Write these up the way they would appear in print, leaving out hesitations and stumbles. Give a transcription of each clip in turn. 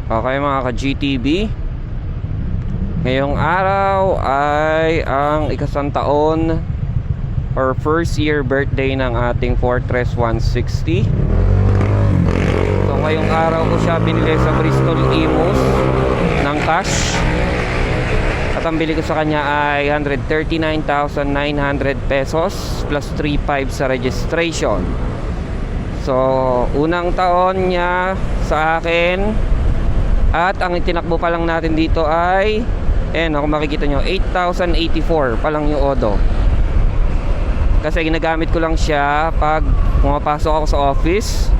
Okay mga ka-GTV, ngayong araw ay ang ikasang taon or first year birthday ng ating Fortress 160. So ngayong araw ko siya binili sa Bristol Imus ng cash. At ang bili ko sa kanya ay 139,900 pesos plus 3,500 sa registration. So unang taon niya sa akin. At ang itinakbo pa lang natin dito ay kung makikita nyo, 8,084 pa lang yung odo. Kasi ginagamit ko lang siya pag pumapasok ako sa office.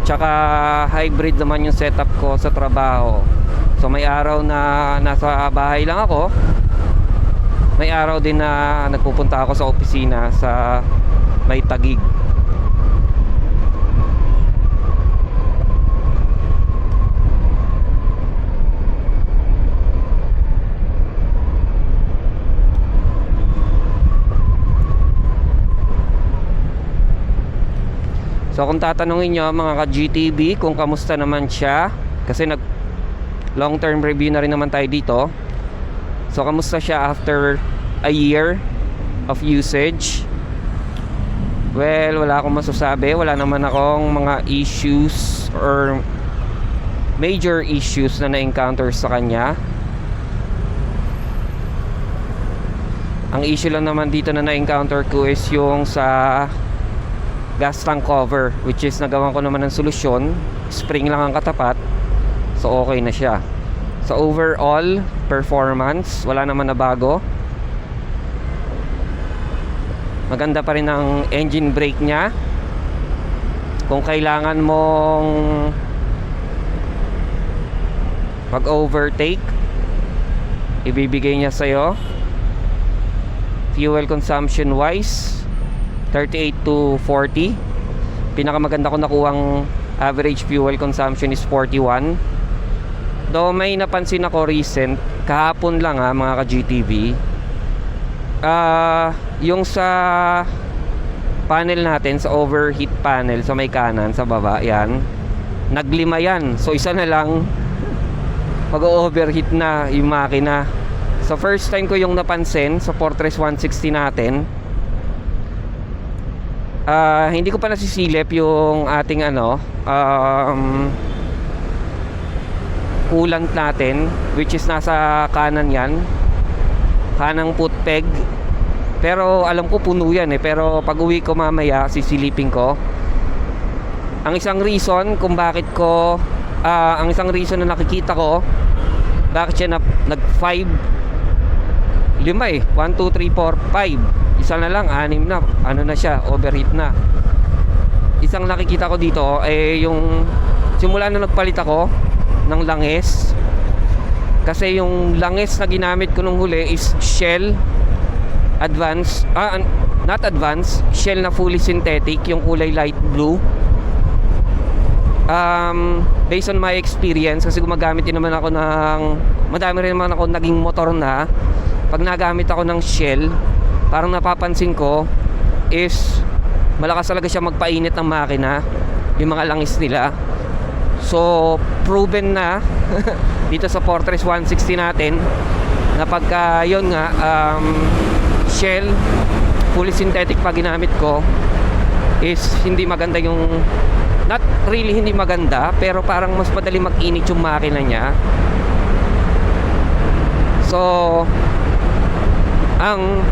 Tsaka hybrid naman yung setup ko sa trabaho. So may araw na nasa bahay lang ako, may araw din na nagpupunta ako sa opisina sa may Taguig. So kung tatanungin nyo mga ka-GTV kung kamusta naman siya, kasi long term review na rin naman tayo dito. So kamusta siya after a year of usage? Well, wala akong masasabi. Wala naman akong mga issues or major issues na na-encounter sa kanya. Ang issue lang naman dito na na-encounter ko is yung sa gas tank cover, which is nagawan ko naman ng solusyon. Spring lang ang katapat, so okay na siya. Sa overall performance, wala naman na bago. Maganda pa rin ang engine brake niya. Kung kailangan mong mag-overtake, ibibigay niya sa'yo. Fuel consumption wise, 38 to 40. Pinakamaganda ko nakuhang average fuel consumption is 41. Though may napansin ako recent, kahapon lang mga ka-GTV, yung sa panel natin, sa overheat panel sa may kanan, sa baba, yan, naglima yan. So isa na lang mag-overheat na yung makina. So first time ko yung napansin sa Fortress 160 natin. Hindi ko pa nasisilip yung ating coolant natin, which is nasa kanan yan, kanang foot peg. Pero alam ko puno yan pero pag uwi ko mamaya sisilipin ko. Ang isang reason kung bakit ko ang isang reason na nakikita ko bakit siya nag 5 1, 2, 3, 4, 5. Isa na lang, 6 na. Ano na siya, overheat na. Isang nakikita ko dito yung simula na nagpalit ako ng langis. Kasi yung langis na ginamit ko nung huli is Shell Advance, not Advance, Shell na fully synthetic, yung kulay light blue. Based on my experience, kasi gumagamit din naman ako madami rin naman ako naging motor na. Pag nagamit ako ng Shell, parang napapansin ko is malakas talaga siya magpainit ng makina, yung mga langis nila. So proven na dito sa Fortress 160 natin na pagka yun nga Shell fully synthetic pa ginamit ko is hindi maganda yung, not really hindi maganda, pero parang mas madali mag-init yung makina niya. So ang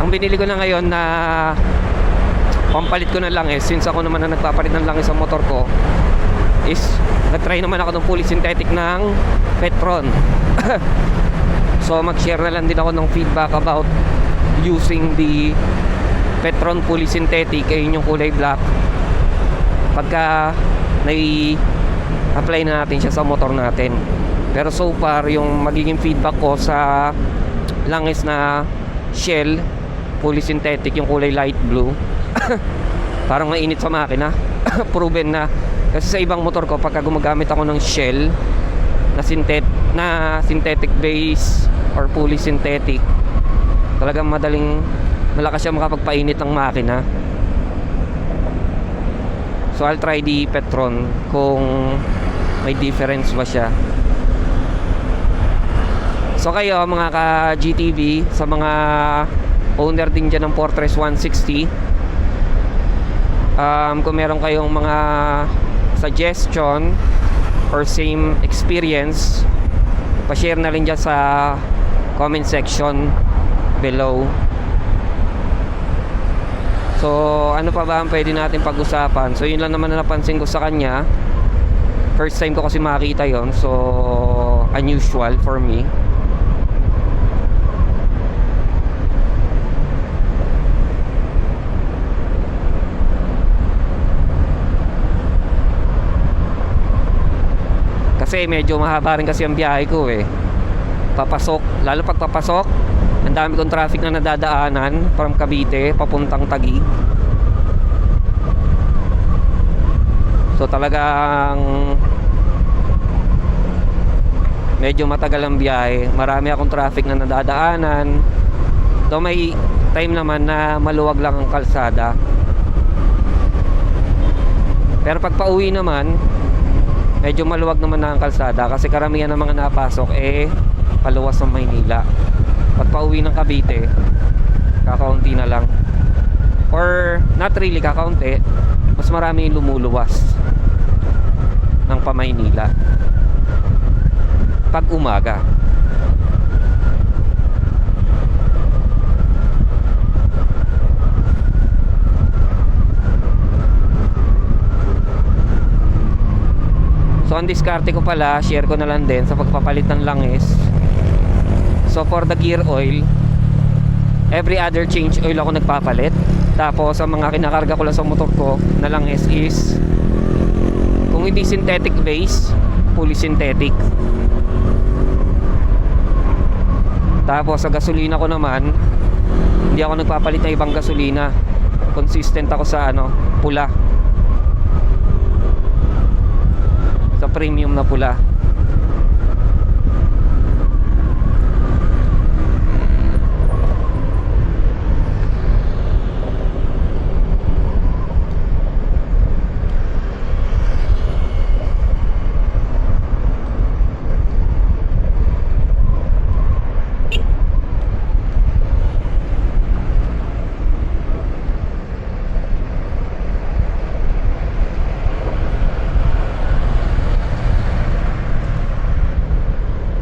binili ko na ngayon na pampalit ko na langis, since ako naman na nagpapalit ng langis sa motor ko, is nag-try naman ako ng fully synthetic ng Petron. So mag-share na lang din ako ng feedback about using the Petron fully synthetic, yung kulay black, pagka apply na natin siya sa motor natin. Pero so far yung magiging feedback ko sa langis na Shell fully synthetic, yung kulay light blue, parang mainit sa makina. Proven na. Kasi sa ibang motor ko, pagka gumagamit ako ng Shell na synthetic base or fully synthetic, talagang malakas siya makapagpainit ng makina. So I'll try the Petron kung may difference ba siya. So kayo mga ka-GTV, sa mga owner din dyan ng Fortress 160, kung meron kayong mga suggestion or same experience, pa-share na rin dyan sa comment section below. So ano pa ba ang pwede natin pag-usapan? So yun lang naman na napansin ko sa kanya. First time ko kasi makita yon, so unusual for me. Kasi medyo mahaba rin kasi ang biyahe ko eh. Papasok, lalo pag papasok, ang dami kong traffic na nadadaanan from Cavite papuntang Taguig. So talagang medyo matagal ang biyahe. Marami akong traffic na nadadaanan. Though may time naman na maluwag lang ang kalsada. Pero pag pauwi naman, medyo maluwag naman na ang kalsada kasi karamihan ng mga napasok paluwas ng Maynila. Pag pauwi ng Cavite, kakaunti na lang. Or not really kakaunti, mas marami yung lumuluwas ng pa-Maynila pag umaga. So ang diskarte ko pala, share ko na lang din sa pagpapalit ng langis. So for the gear oil, every other change oil ako nagpapalit. Tapos ang mga kinakarga ko lang sa motor ko na langis is, kung hindi synthetic base, fully synthetic. Tapos sa gasolina ko naman, hindi ako nagpapalit ng ibang gasolina. Consistent ako sa pula. Sa premium na pula.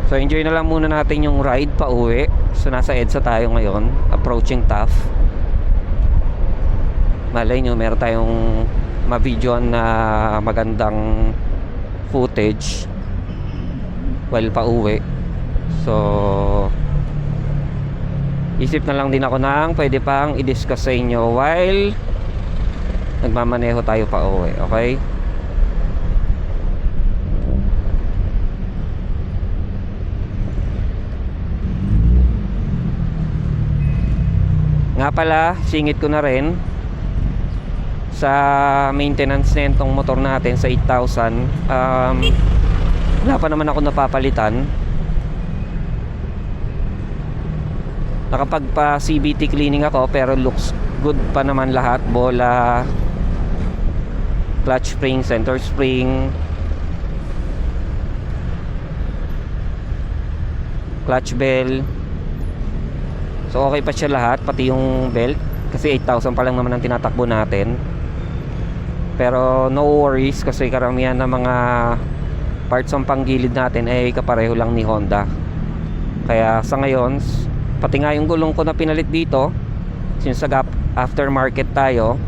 So enjoy na lang muna natin yung ride pa uwi. So nasa EDSA tayo ngayon, approaching Taft. Malay nyo, meron tayong ma-videoan na magandang footage while pa uwi. So isip na lang din ako ng pwede pang i-discuss sa inyo while nagmamaneho tayo pa uwi. Okay? Nga pala, singit ko na rin sa maintenance na itong motor natin sa 8,000. Wala pa naman ako napapalitan. Nakapagpa CVT cleaning ako pero looks good pa naman lahat. Bola, clutch spring, center spring, clutch bell. So okay pa siya lahat, pati yung belt. Kasi 8,000 pa lang naman ang tinatakbo natin. Pero no worries kasi karamihan ng mga parts ng panggilid natin ay kapareho lang ni Honda. Kaya sa ngayon, pati nga yung gulong ko na pinalit dito, since aftermarket tayo,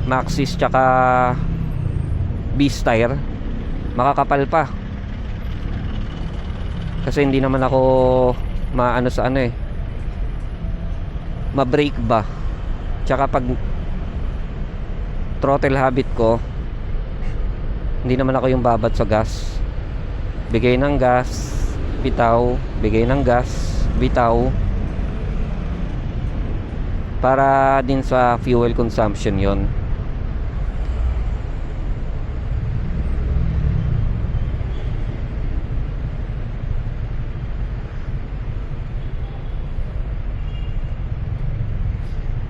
Maxxis tsaka Beast tire, makakapal pa. Kasi hindi naman ako maano sa ma-brake ba. Tsaka pag throttle habit ko, hindi naman ako yung babat sa gas. Bigay ng gas, bitaw, bigay ng gas, bitaw. Para din sa fuel consumption yon.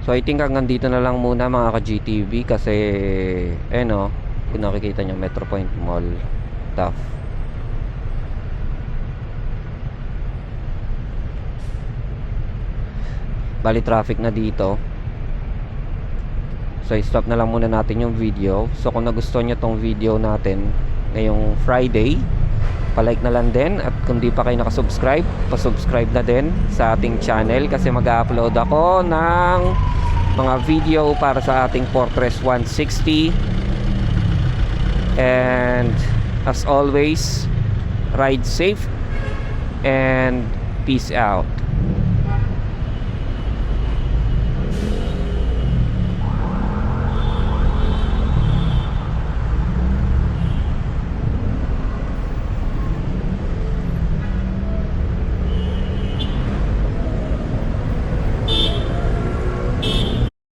So I think hanggang dito na lang muna mga ka-GTV kasi kung nakikita nyo, Metro Point Mall, tough. Bali traffic na dito. So i-stop na lang muna natin yung video. So kung nagustuhan nyo tong video natin ngayong Friday, palike na lang din. At kung di pa kayo nakasubscribe, pasubscribe na din sa ating channel kasi mag-upload ako ng mga video para sa ating Fortress 160. And as always, ride safe and peace out.